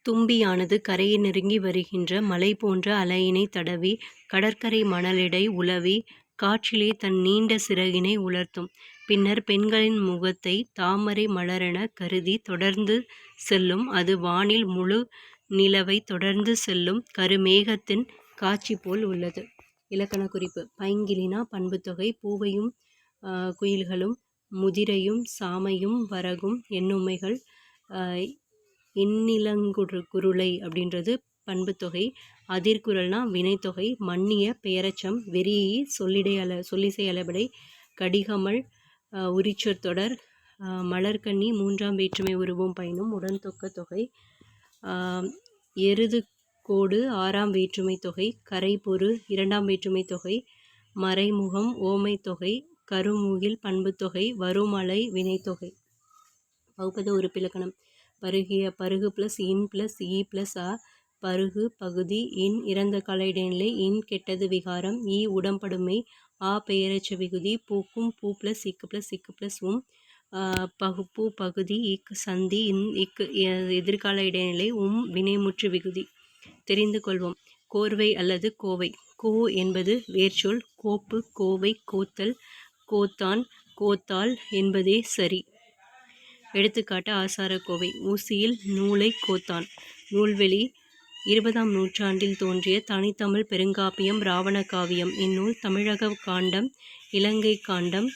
தும்பியானது கரையை நெருங்கி வருகின்ற மலை போன்ற அலையினைத் தடவி கடற்கரை மணலிடை உலவி காற்றிலே தன் நீண்ட சிறகினை உலர்த்தும். பின்னர் பெண்களின் முகத்தைத் தாமரை மலரெனக் கருதி தொடர்ந்து செல்லும். அது வானில் முழு நிலவைத் தொடர்ந்து செல்லும் கருமேகத்தின் காட்சி போல் உள்ளது. இலக்கண குறிப்பு: பைங்கிளினா பண்புத்தொகை: பூவையும் குயில்களும் முதிரையும் சாமையும் வரகும் எண்ணுமைகள். இன்னிலங்குருளை அப்படின்றது பண்புத்தொகை. அதிர்குரல்னா வினைத்தொகை. மன்னிய பெயரெச்சம். வெறியி சொல்லிசை அளபடை. கடிகமல் உரிச்சொற்றொடர். மலர்க்கண்ணி மூன்றாம் வேற்றுமை உருவும் பயனும் உடன்தொக்க தொகை. எருது கோடு ஆறாம் வேற்றுமை தொகை. கரைபொரு இரண்டாம் வேற்றுமை தொகை. மறைமுகம் ஓமை தொகை. கருமுகில் பண்புத்தொகை. வருமலை வினைத்தொகை. வகுப்பது உறுப்பிலக்கணம்: பருகிய பருகு ப்ளஸ் இன் ப்ளஸ் இ ப்ளஸ் அ. பருகு பகுதி. இன் இறந்த கால இடைநிலை. இன் கெட்டது விகாரம். இ உடம்படுமை. ஆ பெயரெச்ச விகுதி. பூக்கும் பூ ப்ளஸ் இக்கு ப்ளஸ் இக்கு ப்ளஸ் உம். பகுப்பு பகுதி. இக்கு சந்தி. இக்கு எதிர்கால இடைநிலை. வினைமுற்று விகுதி. தெரிந்து கொள்வோம். கோர்வை அல்லது கோவை. கோ என்பது வேர்ச்சொல். கோப்பு கோவை கோத்தல் கோத்தான் கோத்தாள் என்பதே சரி. எடுத்துக்காட்டு: ஆசாரக்கோவை. ஊசியில் நூலை கோத்தான். நூல்வெளி. 20ஆம் நூற்றாண்டில் தோன்றிய தனித்தமிழ் பெருங்காப்பியம் இராவண காவியம். இந்நூல் தமிழக காண்டம், இலங்கை காண்டம்,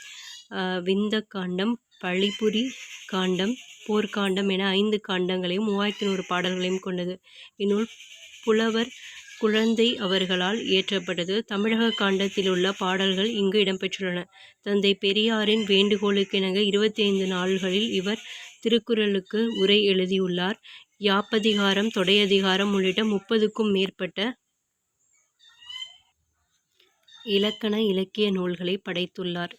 விந்தக்காண்டம், பழிபுரி காண்டம், போர்க்காண்டம் என 5 காண்டங்களையும் 3100 பாடல்களையும் கொண்டது. இந்நூல் புலவர் குழந்தை அவர்களால் இயற்றப்பட்டது. தமிழக காண்டத்திலுள்ள பாடல்கள் இங்கு இடம்பெற்றுள்ளன. தந்தை பெரியாரின் வேண்டுகோளுக்கிணங்க 25 நாள்களில் இவர் திருக்குறளுக்கு உரை எழுதியுள்ளார். யாப்பதிகாரம், தொடையதிகாரம் உள்ளிட்ட 30க்கும் மேற்பட்ட இலக்கண இலக்கிய நூல்களை படைத்துள்ளார்.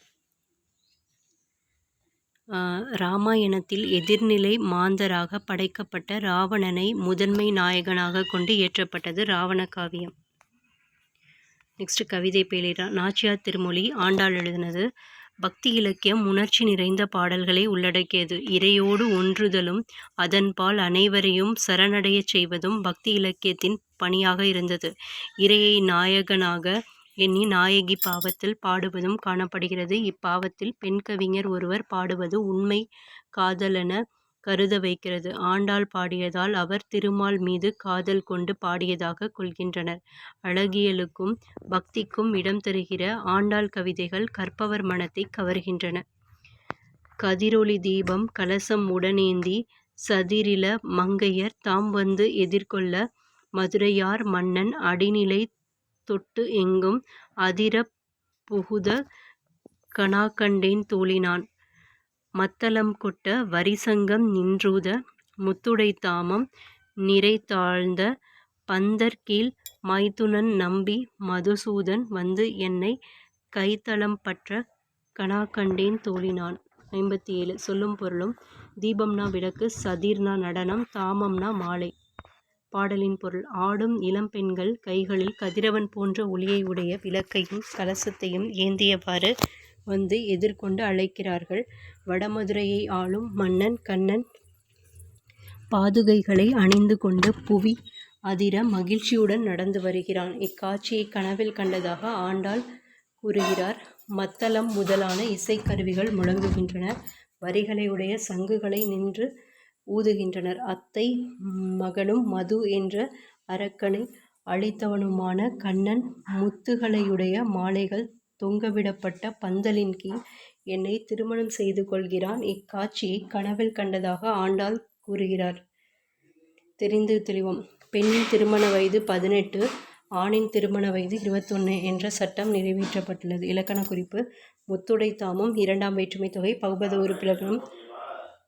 இராமாயணத்தில் எதிர்நிலை மாந்தராக படைக்கப்பட்ட இராவணனை முதன்மை நாயகனாக கொண்டு இயற்றப்பட்டது இராவண காவியம். நெக்ஸ்ட் கவிதை பேழைரா. நாச்சியார் திருமொழி ஆண்டாள் எழுதினது. பக்தி இலக்கியம் உணர்ச்சி நிறைந்த பாடல்களை உள்ளடக்கியது. இறையோடு ஒன்றுதலும் அதன்பால் அனைவரையும் சரணடையச் செய்வதும் பக்தி இலக்கியத்தின் பணியாக இருந்தது. இறையை நாயகனாக எண்ணி நாயகி பாவத்தில் பாடுவதும் காணப்படுகிறது. இப்பாவத்தில் பெண் கவிஞர் ஒருவர் பாடுவது உண்மை காதலென கருத வைக்கிறது. ஆண்டாள் பாடியதால் அவர் திருமால் மீது காதல் கொண்டு பாடியதாக கொள்கின்றனர். அழகியலுக்கும் பக்திக்கும் இடம் தருகிற ஆண்டாள் கவிதைகள் கற்பவர் மனத்தை கவர்கின்றன. கதிரொளி தீபம் கலசம் உடனேந்தி சதிரில மங்கையர் தாம் வந்து எதிர்கொள்ள மதுரையார் மன்னன் அடிநிலை தொட்டு எங்கும் அதிரப் புகுத கனாக்கண்டேன் தோழினான். மத்தளம் கொட்ட வரிசங்கம் நின்றூத முத்துடைத் தாமம் நிரைதாழ்ந்த பந்தர்கீழ் மைத்துனன் நம்பி மதுசூதன் வந்து என்னை கைத்தலம் பற்ற கனாக்கண்டேன் தோழினான். 57. சொல்லும் பொருளும். தீபம்னா விளக்கு. சதிர்னா நடனம். தாமம்னா மாலை. பாடலின் பொருள். ஆடும் இளம்பெண்கள் கைகளில் கதிரவன் போன்ற ஒளியை உடைய விளக்கையும் கலசத்தையும் ஏந்தியவாறு வந்து எதிர்கொண்டு அழைக்கிறார்கள். வடமதுரையை ஆளும் மன்னன் கண்ணன் பாதுகைகளை அணிந்து கொண்டு புவி அதிர மகிழ்ச்சியுடன் நடந்து வருகிறான். இக்காட்சியை கனவில் கண்டதாக ஆண்டாள் கூறுகிறார். மத்தளம் முதலான இசைக்கருவிகள் முழங்குகின்றன. வரிகளை உடைய சங்குகளை நின்று ஊதுகின்றனர். அத்தை மகனும் மது என்ற அரக்கனை அழித்தவனுமான கண்ணன் முத்துகளையுடைய மாலைகள் தொங்கவிடப்பட்ட பந்தலின் கீழ் என்னை திருமணம் செய்து கொள்கிறான். இக்காட்சியை கனவில் கண்டதாக ஆண்டாள் கூறுகிறார். தெரிந்து தெளிவோம். பெண்ணின் திருமண வயது 18, ஆணின் திருமண வயது 21 என்ற சட்டம் நிறைவேற்றப்பட்டுள்ளது. இலக்கண குறிப்பு. முத்துடை தாமம் 2ஆம் வேற்றுமை தொகை. பகுபத உறுப்பிலக்கணம்.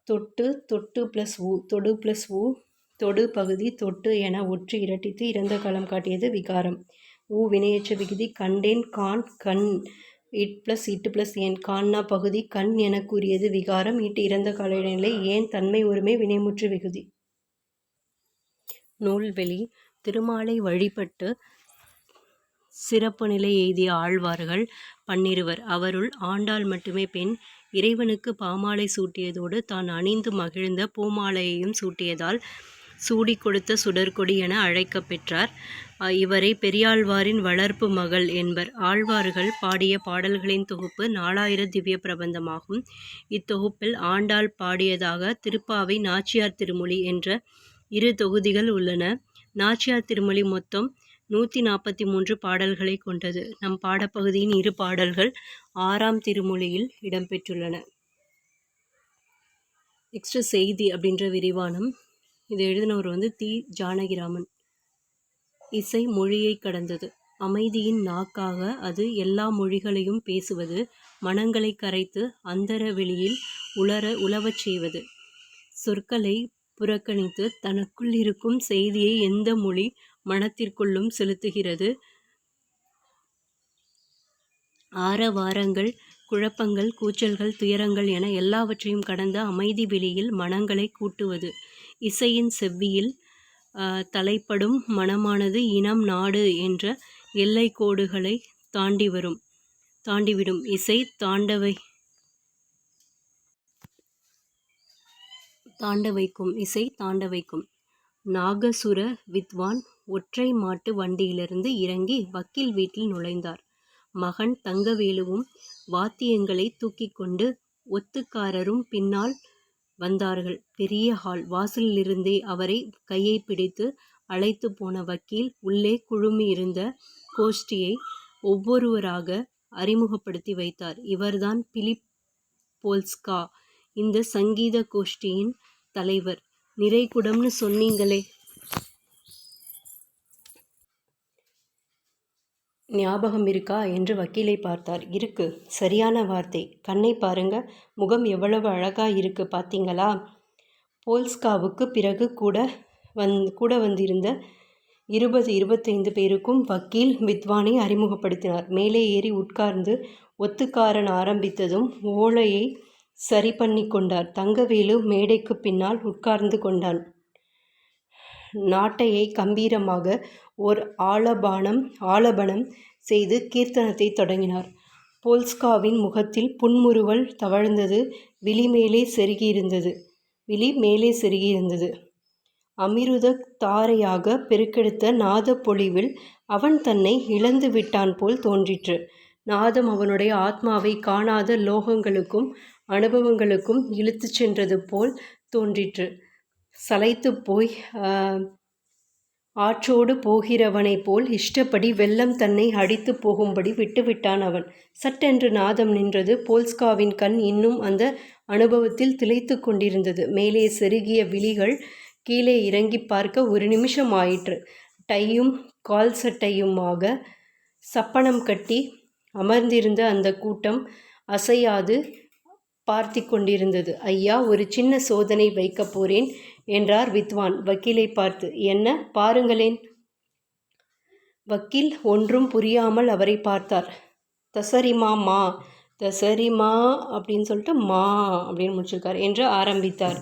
தொட்டு தொட்டு ப்ளஸ் ஊ. தொடு ப்ளஸ் ஊ. தொடு பகுதி. தொட்டு என ஒற்று இரட்டித்து இறந்த காலம் காட்டியது விகாரம். ஊ வினையெச்ச விகுதி. கண்டேன் கான் கண். இட் ப்ளஸ் இட்டு ப்ளஸ் ஏன். கான்னா பகுதி. கண் என கூறியது விகாரம். இட்டு இறந்த கால இடைநிலை. ஏன் தன்மை ஒருமை வினைமுற்று விகுதி. நூல்வெளி. திருமாலை வழிபட்டு சிறப்பு நிலை எய்திய ஆழ்வார்கள் 12. அவருள் ஆண்டாள் மட்டுமே பெண். இறைவனுக்கு பாமாலை சூட்டியதோடு தான் அணிந்து மகிழ்ந்த பூமாலையையும் சூட்டியதால் சூடி கொடுத்த சுடர்கொடி என அழைக்கப் பெற்றார். இவரை பெரியாழ்வாரின் வளர்ப்பு மகள் என்பர். ஆழ்வார்கள் பாடிய பாடல்களின் தொகுப்பு 4000 திவ்ய பிரபந்தமாகும். இத்தொகுப்பில் ஆண்டாள் பாடியதாக திருப்பாவை, நாச்சியார் திருமொழி என்ற 2 தொகுதிகள் உள்ளன. நாச்சியார் திருமொழி மொத்தம் 143 பாடல்களை கொண்டது. நம் பாடப்பகுதியின் 2 பாடல்கள் 6ஆம் திருமொழியில் இடம்பெற்றுள்ளன. நெக்ஸ்ட் செய்தி அப்படின்ற விரிவானம். இதை எழுதினவர் தி. ஜானகிராமன். இசை மொழியை கடந்தது. அமைதியின் நாக்காக அது எல்லா மொழிகளையும் பேசுவது. மனங்களை கரைத்து அந்தர வெளியில் உலவச் செய்வது. சொற்களை புறக்கணித்து தனக்குள் இருக்கும் செய்தியை எந்த மொழி மனத்திற்குள்ளும் செலுத்துகிறது. ஆரவாரங்கள், குழப்பங்கள், கூச்சல்கள், துயரங்கள் என எல்லாவற்றையும் கடந்த அமைதி வெளியில் மனங்களை கூட்டுவது. இசையின் செவ்வியில் தலைப்படும் மனமானது இனம், நாடு என்ற எல்லைக் கோடுகளை தாண்டிவிடும். இசை தாண்ட வைக்கும். நாகசுர வித்வான் ஒற்றை மாட்டு வண்டியிலிருந்து இறங்கி வக்கீல் வீட்டில் நுழைந்தார். மகன் தங்கவேலுவும் வாத்தியங்களை தூக்கிக் கொண்டு ஒத்துக்காரரும் பின்னால் வந்தார்கள். பெரிய ஹால். வாசலிலிருந்தே அவரை கையை பிடித்து அழைத்து போன வக்கீல் உள்ளே குழுமியிருந்த கோஷ்டியை ஒவ்வொருவராக அறிமுகப்படுத்தி வைத்தார். இவர்தான் பிலிப் போல்ஸ்கா, இந்த சங்கீத கோஷ்டியின் தலைவர். நிறைகுடம்னு சொன்னீங்களே, ஞாபகம் இருக்கா என்று வக்கீலை பார்த்தார். இருக்கு, சரியான வார்த்தை. கண்ணை பாருங்க, முகம் எவ்வளவு அழகா இருக்கு பார்த்தீங்களா? போல்ஸ்காவுக்கு பிறகு கூட வந்திருந்த 20-25 பேருக்கும் வக்கீல் வித்வானை அறிமுகப்படுத்தினார். மேலே ஏறி உட்கார்ந்து ஒத்துக்காரன் ஆரம்பித்ததும் ஓலையை சரி பண்ணி கொண்டார். தங்கவேலு மேடைக்கு பின்னால் உட்கார்ந்து கொண்டான். நாட்டையை கம்பீரமாக ஓர் ஆலபனம் செய்து கீர்த்தனத்தை தொடங்கினார். போல்ஸ்காவின் முகத்தில் புன்முறுவல் தவழ்ந்தது. விழி மேலே செருகியிருந்தது. அமிருத தாரையாக பெருக்கெடுத்த நாத பொழிவில் அவன் தன்னை இழந்து விட்டான் போல் தோன்றிற்று. நாதம் அவனுடைய ஆத்மாவை காணாத லோகங்களுக்கும் அனுபவங்களுக்கும் இழுத்துச் சென்றது போல் தோன்றிற்று. சளைத்துப் போய் ஆற்றோடு போகிறவனைப் போல் இஷ்டப்படி வெள்ளம் தன்னை அடித்து போகும்படி விட்டுவிட்டான் அவன். சட்டென்று நாதம் நின்றது. போல்ஸ்காவின் கண் இன்னும் அந்த அனுபவத்தில் திளைத்து கொண்டிருந்தது. மேலே செருகிய விழிகள் கீழே இறங்கி பார்க்க 1 நிமிஷம் ஆயிற்று. டையும் கால் சட்டையுமாக சப்பனம் கட்டி அமர்ந்திருந்த அந்த கூட்டம் அசையாது பார்த்து கொண்டிருந்தது. ஐயா, ஒரு சின்ன சோதனை வைக்கப் போறேன் என்றார் வித்வான் வக்கீலை பார்த்து. என்ன? பாருங்களேன். வக்கீல் ஒன்றும் புரியாமல் அவரை பார்த்தார். தசரிமா அப்படின்னு சொல்லிட்டு மா அப்படின்னு முடிச்சிருக்கார் என்று ஆரம்பித்தார்.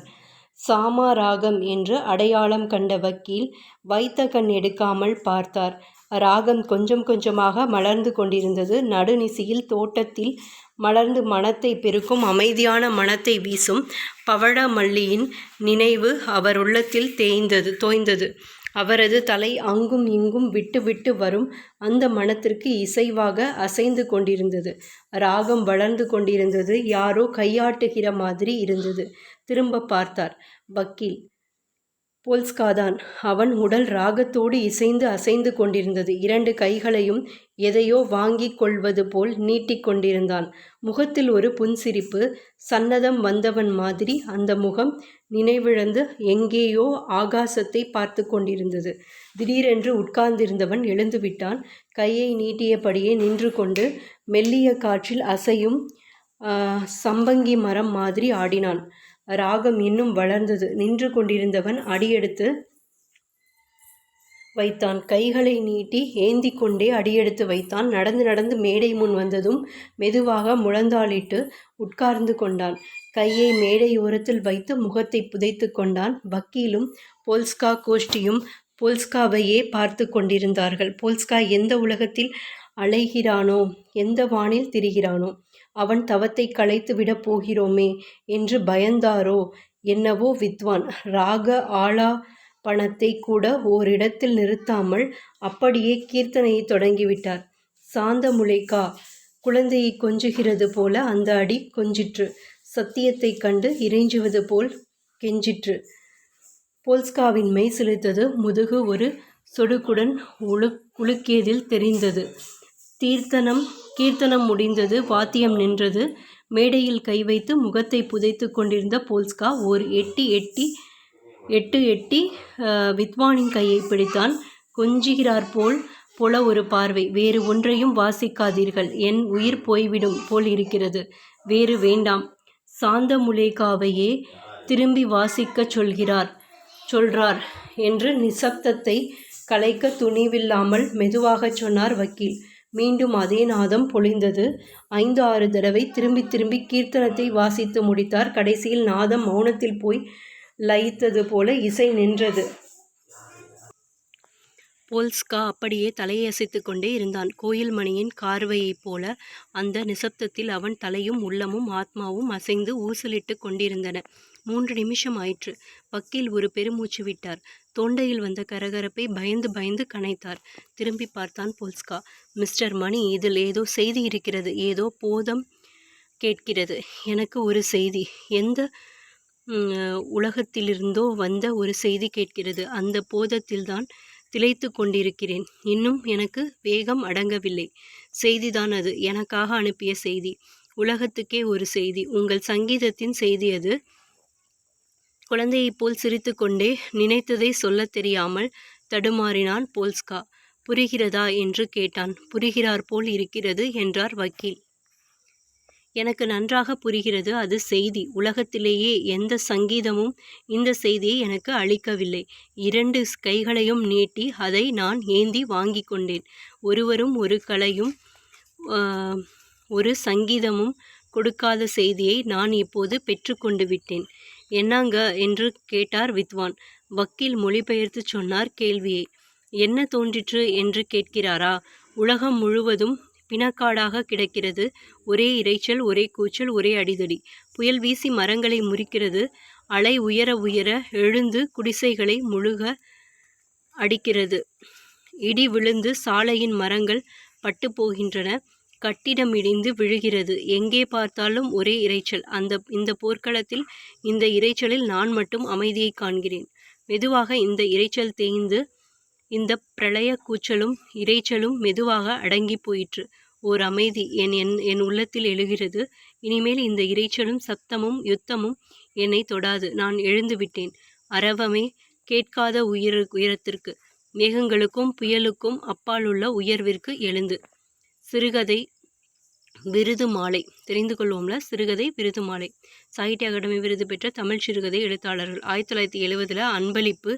சாமா ராகம் என்று அடையாளம் கண்ட வக்கீல் வைத்த கண் எடுக்காமல் பார்த்தார். ராகம் கொஞ்சம் கொஞ்சமாக மலர்ந்து கொண்டிருந்தது. நடுநிசியில் தோட்டத்தில் மலர்ந்து மனத்தை பெருக்கும் அமைதியான மனத்தை வீசும் பவழ மல்லியின் நினைவு அவர் உள்ளத்தில் தோய்ந்தது. அவரது தலை அங்கும் இங்கும் விட்டு விட்டு வரும் அந்த மனத்திற்கு இசைவாக அசைந்து கொண்டிருந்தது. ராகம் வளர்ந்து கொண்டிருந்தது. யாரோ கையாட்டுகிற மாதிரி இருந்தது. திரும்ப பார்த்தார். வக்கீல் போல்ஸ்காதான். அவன் உடல் ராகத்தோடு இசைந்து அசைந்து கொண்டிருந்தது. 2 கைகளையும் எதையோ வாங்கிக் கொள்வது போல் நீட்டிக் கொண்டிருந்தான். முகத்தில் ஒரு புன்சிரிப்பு. சன்னதம் வந்தவன் மாதிரி அந்த முகம் நினைவிழந்து எங்கேயோ ஆகாசத்தை பார்த்து கொண்டிருந்தது. திடீரென்று உட்கார்ந்திருந்தவன் எழுந்துவிட்டான். கையை நீட்டியபடியே நின்று கொண்டு மெல்லிய காற்றில் அசையும் சம்பங்கி மரம் மாதிரி ஆடினான். ராகம் இன்னும் வளர்ந்தது. நின்று கொண்டிருந்தவன் அடியெடுத்து வைத்தான். கைகளை நீட்டி ஏந்தி கொண்டே அடியெடுத்து வைத்தான். நடந்து மேடை முன் வந்ததும் மெதுவாக முழந்தாளிட்டு உட்கார்ந்து கொண்டான். கையை மேடையோரத்தில் வைத்து முகத்தை புதைத்து கொண்டான். வக்கீலும் போல்ஸ்கா கோஷ்டியும் போல்ஸ்காவையே பார்த்து கொண்டிருந்தார்கள். போல்ஸ்கா எந்த உலகத்தில் அலைகிறானோ, எந்த வானில் திரிகிறானோ, அவன் தவத்தை களைத்து விடப் போகிறோமே என்று பயந்தாரோ என்னவோ. வித்வான் ராக பணத்தை கூட ஓரிடத்தில் நிறுத்தாமல் அப்படியே கீர்த்தனையை தொடங்கிவிட்டார். சாந்தமுலேகா குழந்தையை கொஞ்சுகிறது போல அந்த அடி கொஞ்சிற்று. சத்தியத்தைக் கண்டு இறைஞ்சுவது போல் கெஞ்சிற்று. போல்ஸ்காவின் மெய் சிலிர்த்தது. முதுகு ஒரு சொடுக்குடன் உலுக்கியதில் தெரிந்தது. கீர்த்தனம் முடிந்தது. வாத்தியம் நின்றது. மேடையில் கை வைத்து முகத்தை புதைத்து கொண்டிருந்த போல்ஸ்கா ஓர் எட்டி வித்வானின் கையை பிடித்தான். கொஞ்சுகிறார் போல ஒரு பார்வை. வேறு ஒன்றையும் வாசிக்காதீர்கள், என் உயிர் போய்விடும் போல் இருக்கிறது. வேறு வேண்டாம். சாந்தமுலேகாவையே திரும்பி வாசிக்கச் சொல்றார் என்று நிசப்தத்தை கலைக்க துணிவில்லாமல் மெதுவாகச் சொன்னார் வக்கீல். மீண்டும் அதே நாதம் பொழிந்தது. 5-6 தடவை திரும்பி கீர்த்தனத்தை வாசித்து முடித்தார். கடைசியில் நாதம் மௌனத்தில் போய் லயித்தது போல இசை நின்றது. போல்ஸ்கா அப்படியே தலையை அசைத்து கொண்டே இருந்தான். கோயில் மணியின் கார்வையைப் போல அந்த நிசப்தத்தில் அவன் தலையும் உள்ளமும் ஆத்மாவும் அசைந்து ஊசலிட்டு கொண்டிருந்தன. 3 நிமிஷம் ஆயிற்று. வக்கீல் ஒரு பெருமூச்சு விட்டார். தொண்டையில் வந்த கரகரப்பை பயந்து கனைத்தார். திரும்பி பார்த்தான் போல்ஸ்கா. மிஸ்டர் மணி, இதில் ஏதோ செய்தி இருக்கிறது. ஏதோ போதம் கேட்கிறது. எனக்கு ஒரு செய்தி, எந்த உலகத்திலிருந்தோ வந்த ஒரு செய்தி கேட்கிறது. அந்த போதத்தில்தான் திளைத்து கொண்டிருக்கிறேன். இன்னும் எனக்கு வேகம் அடங்கவில்லை. செய்திதான் அது. எனக்காக அனுப்பிய செய்தி. உலகத்துக்கே ஒரு செய்தி. உங்கள் சங்கீதத்தின் செய்தி அது. குழந்தையைப் போல் சிரித்து கொண்டே நினைத்ததை சொல்லத் தெரியாமல் தடுமாறினான் போல்ஸ்கா. புரிகிறதா என்று கேட்டான். புரிகிறார் போல் இருக்கிறது என்றார் வக்கீல். எனக்கு நன்றாக புரிகிறது. அது செய்தி. உலகத்திலேயே எந்த சங்கீதமும் இந்த செய்தியை எனக்கு அளிக்கவில்லை. 2 கைகளையும் நீட்டி அதை நான் ஏந்தி வாங்கி கொண்டேன். ஒருவரும் ஒரு கலையும் ஒரு சங்கீதமும் கொடுக்காத செய்தியை நான் இப்போது பெற்றுக்கொண்டு விட்டேன். என்னங்க என்று கேட்டார் வித்வான். வக்கீல் மொழிபெயர்த்து சொன்னார் கேள்வியை. என்ன தோன்றிற்று என்று கேட்கிறாரா? உலகம் முழுவதும் பிணக்காடாக கிடக்கிறது. ஒரே இரைச்சல், ஒரே கூச்சல், ஒரே அடிதடி. புயல் வீசி மரங்களை முறிக்கிறது. அலை உயர எழுந்து குடிசைகளை முழுக அடிக்கிறது. இடி விழுந்து சாலையின் மரங்கள் பட்டு போகின்றன. கட்டிடம் இடிந்து விழுகிறது. எங்கே பார்த்தாலும் ஒரே இரைச்சல். இந்த போர்க்களத்தில், இந்த இரைச்சலில் நான் மட்டும் அமைதியை காண்கிறேன். மெதுவாக இந்த இரைச்சல் தேய்ந்து இந்த பிரளய கூச்சலும் இரைச்சலும் மெதுவாக அடங்கி போயிற்று. ஓர் அமைதி என் உள்ளத்தில் எழுகிறது. இனிமேல் இந்த இரைச்சலும் சத்தமும் யுத்தமும் என்னை தொடாது. நான் எழுந்து விட்டேன். அரவமே கேட்காத உயரத்திற்கு, மேகங்களுக்கும் புயலுக்கும் அப்பாலுள்ள உயர்விற்கு எழுந்து. சிறுகதை விருது மாலை. தெரிந்து கொள்வோம்ல. சிறுகதை விருது மாலை. சாகித்ய அகாடமி விருது பெற்ற தமிழ் சிறுகதை எழுத்தாளர்கள். 1970 அன்பளிப்பு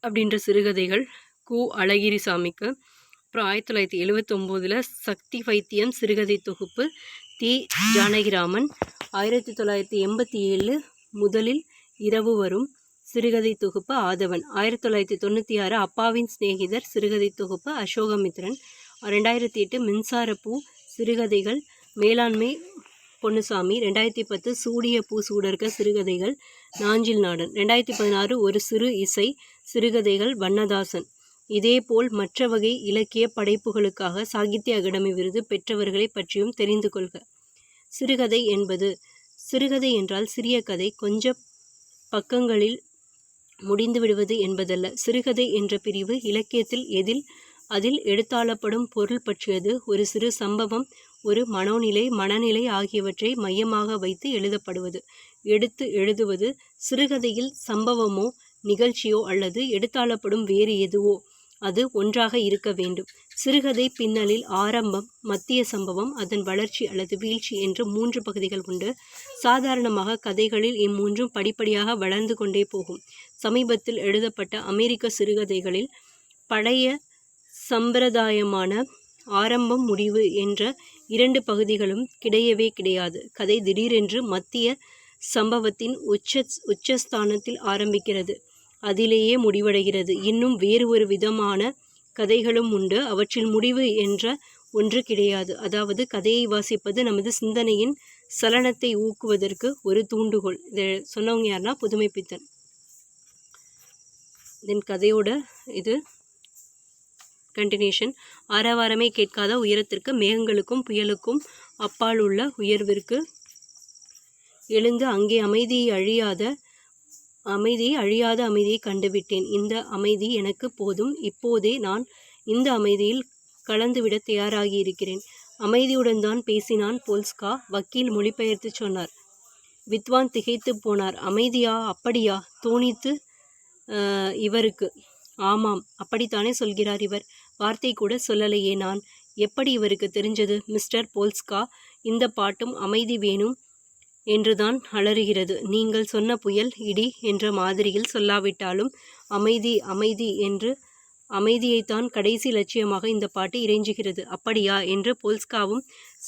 அப்படின்ற சிறுகதைகள் கு. அழகிரிசாமிக்கு. அப்புறம் 1979 சக்தி வைத்தியம் சிறுகதை தொகுப்பு தி. ஜானகிராமன். 1987 முதலில் இரவு வரும் சிறுகதை தொகுப்பு ஆதவன். 1996 அப்பாவின் சிநேகிதர் சிறுகதை தொகுப்பு அசோகமித்ரன். 2008 மின்சாரப்பூ சிறுகதைகள் மேலாண்மை பொன்னுசாமி. 2010 சூடிய பூ சூடர்க்க சிறுகதைகள் நாஞ்சில் நாடன். 2016 ஒரு சிறு இசை சிறுகதைகள் வண்ணதாசன். இதேபோல் மற்ற வகை இலக்கிய படைப்புகளுக்காக சாகித்ய அகாடமி விருது பெற்றவர்களை பற்றியும் தெரிந்து கொள்க. சிறுகதை என்பது, சிறுகதை என்றால் சிறிய கதை, கொஞ்ச பக்கங்களில் முடிந்து விடுவது என்பதல்ல. சிறுகதை என்ற பிரிவு இலக்கியத்தில் அதில் எடுத்தாளப்படும் பொருள் பற்றியது. ஒரு சிறு சம்பவம், ஒரு மனநிலை ஆகியவற்றை மையமாக வைத்து எடுத்து எழுதுவது. சிறுகதையில் சம்பவமோ நிகழ்ச்சியோ அல்லது எடுத்தாளப்படும் வேறு எதுவோ அது ஒன்றாக இருக்க வேண்டும். சிறுகதை பின்னலில் ஆரம்பம், மத்திய சம்பவம், அதன் வளர்ச்சி அல்லது வீழ்ச்சி என்று 3 பகுதிகள் உண்டு. சாதாரணமாக கதைகளில் இம்மூன்றும் படிப்படியாக வளர்ந்து கொண்டே போகும். சமீபத்தில் எழுதப்பட்ட அமெரிக்க சிறுகதைகளில் பழைய சம்பிரதாயமான ஆரம்பம் முடிவு என்ற 2 பகுதிகளும் கிடையாது. கதை திடீரென்று மத்திய சம்பவத்தின் உச்சஸ்தானத்தில் ஆரம்பிக்கிறது, அதிலேயே முடிவடைகிறது. இன்னும் வேறு ஒரு விதமான கதைகளும் உண்டு. அவற்றில் முடிவு என்ற ஒன்று கிடையாது. அதாவது கதையை வாசிப்பது நமது சிந்தனையின் சலனத்தை ஊக்குவதற்கு ஒரு தூண்டுகோல். இதை சொன்னவங்க யாருன்னா புதுமைப்பித்தன். தென் கதையோட இது கண்டினியூஷன். ஆரவாரமே கேட்காத உயரத்திற்கு, மேகங்களுக்கும் புயலுக்கும் அப்பால் உள்ள உயர்விற்கு எழுந்து அங்கே அமைதியை அழியாத அமைதியை கண்டுவிட்டேன். இந்த அமைதி எனக்கு போதும். இப்போதே நான் இந்த அமைதியில் கலந்துவிட தயாராகி இருக்கிறேன். அமைதியுடன் தான் பேசினான் போல்ஸ்கா. வக்கீல் மொழிபெயர்த்து சொன்னார். வித்வான் திகைத்து போனார். அமைதியா? அப்படியா தோணித்து இவருக்கு? ஆமாம், அப்படித்தானே சொல்கிறார் இவர். வார்த்தை கூட சொல்லலையே நான். எப்படி இவருக்கு தெரிஞ்சது? மிஸ்டர் போல்ஸ்கா, இந்த பாட்டும் அமைதி வேணும் என்றுதான் அலறுகிறது. நீங்கள் சொன்ன புயல், இடி என்ற மாதிரியில் சொல்லாவிட்டாலும் அமைதி அமைதி என்று அமைதியைத்தான் கடைசி லட்சியமாக இந்த பாட்டு இறைஞ்சுகிறது. அப்படியா என்று போல்ஸ்காவும்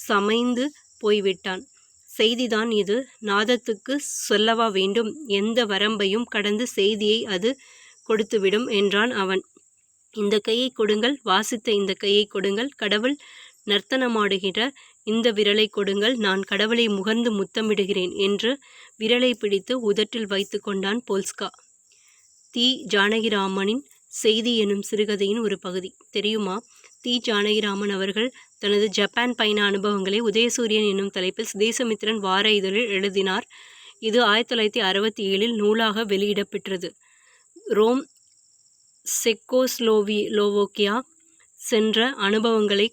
சமைந்து போய்விட்டான். செய்திதான் இது. நாதத்துக்கு சொல்லவா வேண்டும்? எந்த வரம்பையும் கடந்து செய்தியை அது கொடுத்துவிடும் என்றான் அவன். இந்த கையை கொடுங்கள். வாசித்த இந்த கையை கொடுங்கள். கடவுள் நர்த்தனமாடுகிற இந்த விரலை கொடுங்கள். நான் கடவுளை முகர்ந்து முத்தமிடுகிறேன் என்று விரலை பிடித்து உதட்டில் வைத்து கொண்டான் போல்ஸ்கா. தி. ஜானகிராமனின் செய்தி எனும் சிறுகதையின் ஒரு பகுதி. தெரியுமா? தி. ஜானகிராமன் அவர்கள் தனது ஜப்பான் பயண அனுபவங்களை உதயசூரியன் என்னும் தலைப்பில் சுதேசமித்திரன் வார இதழில் எழுதினார். இது 1967 நூலாக வெளியிடப்பெற்றது. ரோம், செக்கோஸ்லோவோக்கியா சென்ற அனுபவங்களை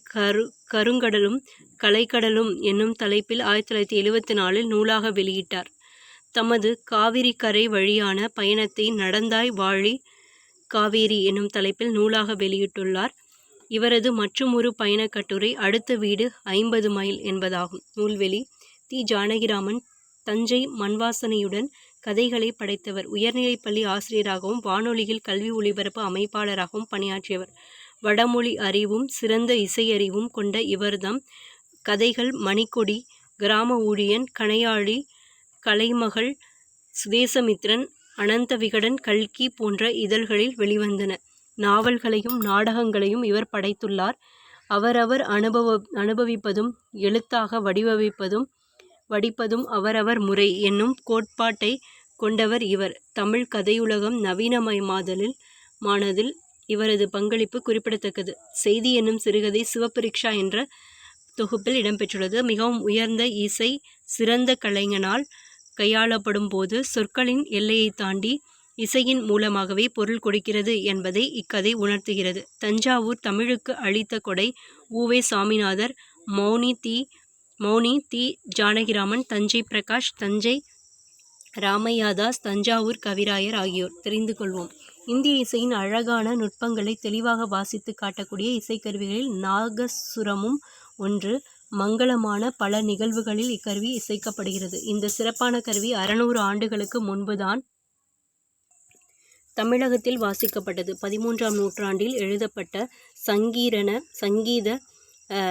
கருங்கடலும் கலைக்கடலும் என்னும் தலைப்பில் 1974 நூலாக வெளியிட்டார். தமது காவிரி கரை வழியான பயணத்தை நடந்தாய் வாழி காவேரி என்னும் தலைப்பில் நூலாக வெளியிட்டுள்ளார். இவரது மற்றுமொரு பயணக் கட்டுரை அடுத்த வீடு 50 மைல் என்பதாகும். நூல்வெளி. தி. ஜானகிராமன் தஞ்சை மண்வாசனையுடன் கதைகளை படைத்தவர். உயர்நிலைப்பள்ளி ஆசிரியராகவும் வானொலியில் கல்வி ஒலிபரப்பு அமைப்பாளராகவும் பணியாற்றியவர். வடமொழி அறிவும் சிறந்த இசையறிவும் கொண்ட இவர்தம் கதைகள் மணிக்கொடி, கிராம ஊழியன், கணையாழி, கலைமகள், சுதேசமித்திரன், அனந்த விகடன், கல்கி போன்ற இதழ்களில் வெளிவந்தன. நாவல்களையும் நாடகங்களையும் இவர் படைத்துள்ளார். அவரவர் அனுபவிப்பதும் எழுத்தாக வடிப்பதும் அவரவர் முறை என்னும் கோட்பாட்டை கொண்டவர் இவர். தமிழ் கதையுலகம் நவீனமயமானதில் இவரது பங்களிப்பு குறிப்பிடத்தக்கது. செய்தி என்னும் சிறுகதை சிவப்பு ரிக்ஷா என்ற தொகுப்பில் இடம்பெற்றுள்ளது. மிகவும் உயர்ந்த இசை சிறந்த கலைஞனால் கையாளப்படும் போது சொற்களின் எல்லையை தாண்டி இசையின் மூலமாகவே பொருள் கொடுக்கிறது என்பதை இக்கதை உணர்த்துகிறது. தஞ்சாவூர் தமிழுக்கு அளித்த கொடை. உ. வே. சாமிநாதர், மௌனி, தி. ஜானகிராமன், தஞ்சை பிரகாஷ், தஞ்சை ராமையாதாஸ், தஞ்சாவூர் கவிராயர் ஆகியோர். தெரிந்து கொள்வோம். இந்திய இசையின் அழகான நுட்பங்களை தெளிவாக வாசித்து காட்டக்கூடிய இசைக்கருவிகளில் நாகசுரமும் ஒன்று. மங்களமான பல நிகழ்வுகளில் இக்கருவி இசைக்கப்படுகிறது. இந்த சிறப்பான கருவி 600 ஆண்டுகளுக்கு முன்புதான் தமிழகத்தில் வாசிக்கப்பட்டது. 13ஆம் நூற்றாண்டில் எழுதப்பட்ட சங்கீத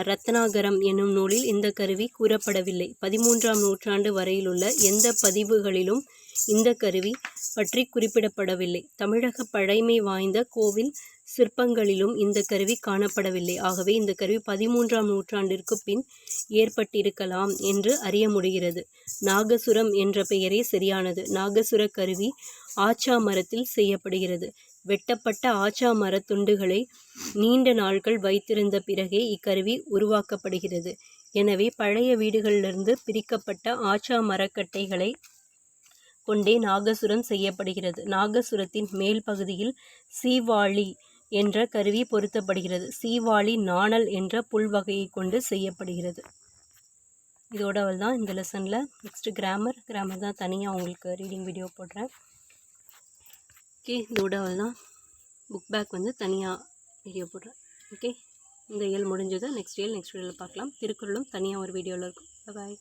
ரத்னாகரம் என்னும் நூலில் இந்த கருவி கூறப்படவில்லை. 13ஆம் நூற்றாண்டு வரையிலுள்ள எந்த பதிவுகளிலும் இந்த கருவி பற்றி குறிப்பிடப்படவில்லை. தமிழக பழைமை வாய்ந்த கோவில் சிற்பங்களிலும் இந்த கருவி காணப்படவில்லை. ஆகவே இந்த கருவி 13ஆம் நூற்றாண்டிற்கு பின் ஏற்பட்டிருக்கலாம் என்று அறிய முடிகிறது. நாகசுரம் என்ற பெயரே சரியானது. நாகசுர கருவி ஆச்சா மரத்தில் செய்யப்படுகிறது. வெட்டப்பட்ட ஆச்சா மரத்துண்டுகளை நீண்ட நாட்கள் வைத்திருந்த பிறகே இக்கருவி உருவாக்கப்படுகிறது. எனவே பழைய வீடுகளிலிருந்து பிரிக்கப்பட்ட ஆச்சா மரக்கட்டைகளை கொண்டே நாகசுரம் செய்யப்படுகிறது. நாகசுரத்தின் மேல் பகுதியில் சீவாளி என்ற கருவி பொருத்தப்படுகிறது. சீவாளி நாணல் என்ற புல் வகையை கொண்டு செய்யப்படுகிறது. இதோட தான் இந்த லெசனில். நெக்ஸ்ட்டு கிராமர் தான் தனியாக உங்களுக்கு ரீடிங் வீடியோ போடுறேன். ஓகே, இதோட தான் புக் பேக் தனியாக வீடியோ போடுறேன். ஓகே, இந்த இயல் முடிஞ்சது. நெக்ஸ்ட் வீடியோவில் பார்க்கலாம். திருக்குறளும் தனியாக ஒரு வீடியோவில் இருக்கும். பாய்.